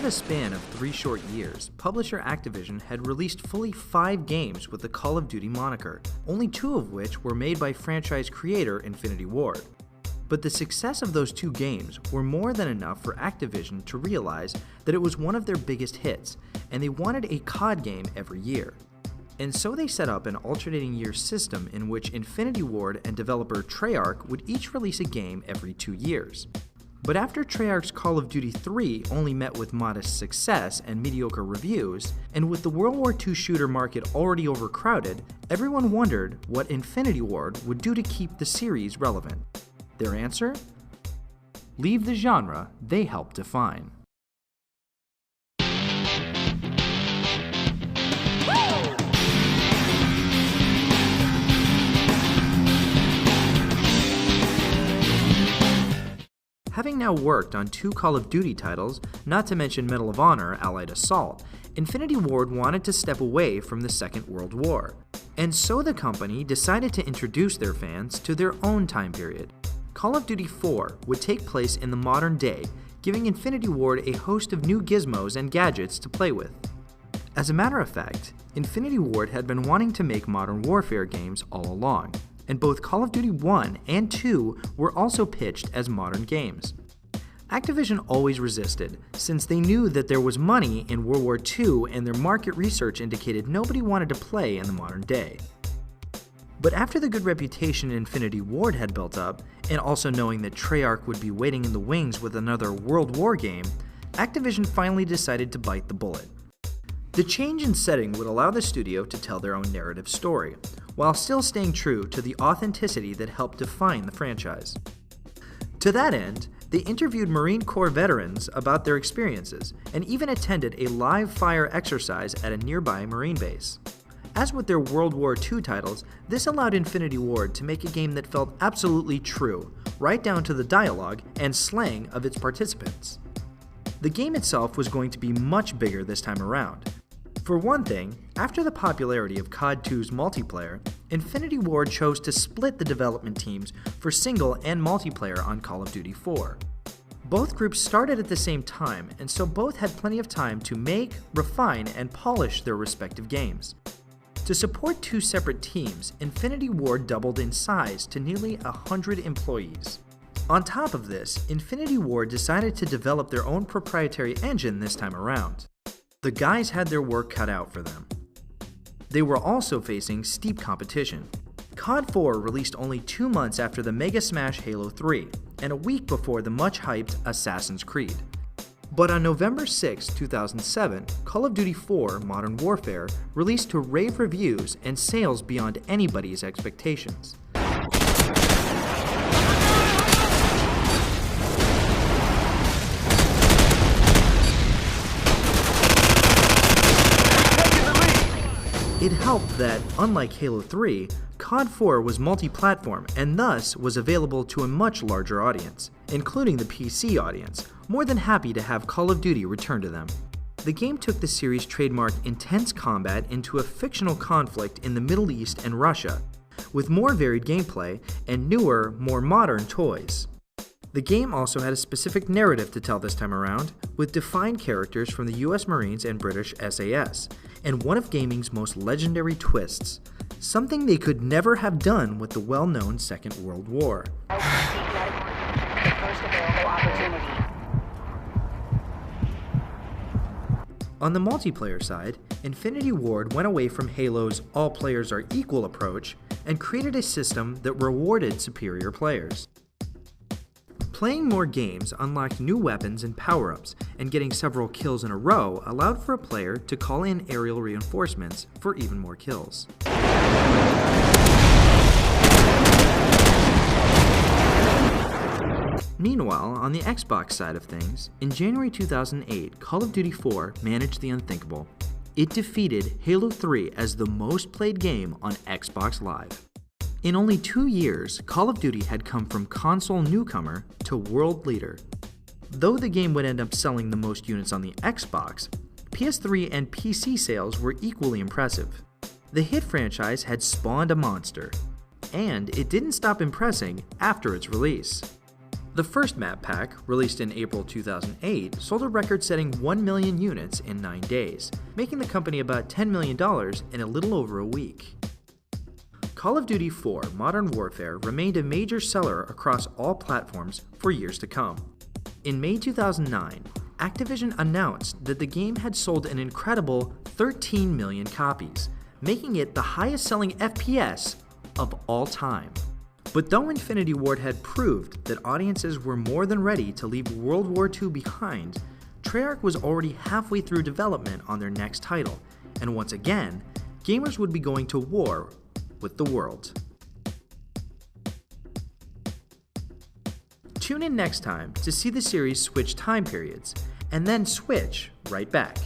the span of 3 short years, publisher Activision had released fully 5 games with the Call of Duty moniker, only 2 of which were made by franchise creator Infinity Ward. But the success of those 2 games were more than enough for Activision to realize that it was one of their biggest hits, and they wanted a COD game every year. And so they set up an alternating year system in which Infinity Ward and developer Treyarch would each release a game every 2 years. But after Treyarch's Call of Duty 3 only met with modest success and mediocre reviews, and with the World War II shooter market already overcrowded, everyone wondered what Infinity Ward would do to keep the series relevant. Their answer? Leave the genre they helped define. Having now worked on 2 Call of Duty titles, not to mention Medal of Honor Allied Assault, Infinity Ward wanted to step away from the Second World War. And so the company decided to introduce their fans to their own time period. Call of Duty 4 would take place in the modern day, giving Infinity Ward a host of new gizmos and gadgets to play with. As a matter of fact, Infinity Ward had been wanting to make Modern Warfare games all along, and both Call of Duty 1 and 2 were also pitched as modern games. Activision always resisted, since they knew that there was money in World War II and their market research indicated nobody wanted to play in the modern day. But after the good reputation Infinity Ward had built up, and also knowing that Treyarch would be waiting in the wings with another World War game, Activision finally decided to bite the bullet. The change in setting would allow the studio to tell their own narrative story, while still staying true to the authenticity that helped define the franchise. To that end, they interviewed Marine Corps veterans about their experiences, and even attended a live fire exercise at a nearby Marine base. As with their World War II titles, this allowed Infinity Ward to make a game that felt absolutely true, right down to the dialogue and slang of its participants. The game itself was going to be much bigger this time around. For one thing, after the popularity of COD 2's multiplayer, Infinity Ward chose to split the development teams for single and multiplayer on Call of Duty 4. Both groups started at the same time, and so both had plenty of time to make, refine, and polish their respective games. To support 2 separate teams, Infinity Ward doubled in size to nearly 100 employees. On top of this, Infinity Ward decided to develop their own proprietary engine this time around. The guys had their work cut out for them. They were also facing steep competition. COD 4 released only 2 months after the mega smash Halo 3, and a week before the much-hyped Assassin's Creed. But on November 6, 2007, Call of Duty 4 Modern Warfare released to rave reviews and sales beyond anybody's expectations. It helped that, unlike Halo 3, COD 4 was multi-platform and thus was available to a much larger audience, including the PC audience, more than happy to have Call of Duty return to them. The game took the series' trademark intense combat into a fictional conflict in the Middle East and Russia, with more varied gameplay and newer, more modern toys. The game also had a specific narrative to tell this time around, with defined characters from the US Marines and British SAS, and one of gaming's most legendary twists, something they could never have done with the well-known Second World War. On the multiplayer side, Infinity Ward went away from Halo's all players are equal approach and created a system that rewarded superior players. Playing more games unlocked new weapons and power-ups, and getting several kills in a row allowed for a player to call in aerial reinforcements for even more kills. Meanwhile, on the Xbox side of things, in January 2008, Call of Duty 4 managed the unthinkable. It defeated Halo 3 as the most played game on Xbox Live. In only 2 years, Call of Duty had come from console newcomer to world leader. Though the game would end up selling the most units on the Xbox, PS3 and PC sales were equally impressive. The hit franchise had spawned a monster, and it didn't stop impressing after its release. The first map pack, released in April 2008, sold a record-setting 1 million units in 9 days, making the company about $10 million in a little over a week. Call of Duty 4 Modern Warfare remained a major seller across all platforms for years to come. In May 2009, Activision announced that the game had sold an incredible 13 million copies, making it the highest-selling FPS of all time. But though Infinity Ward had proved that audiences were more than ready to leave World War II behind, Treyarch was already halfway through development on their next title, and once again, gamers would be going to war with the world. Tune in next time to see the series switch time periods, and then switch right back.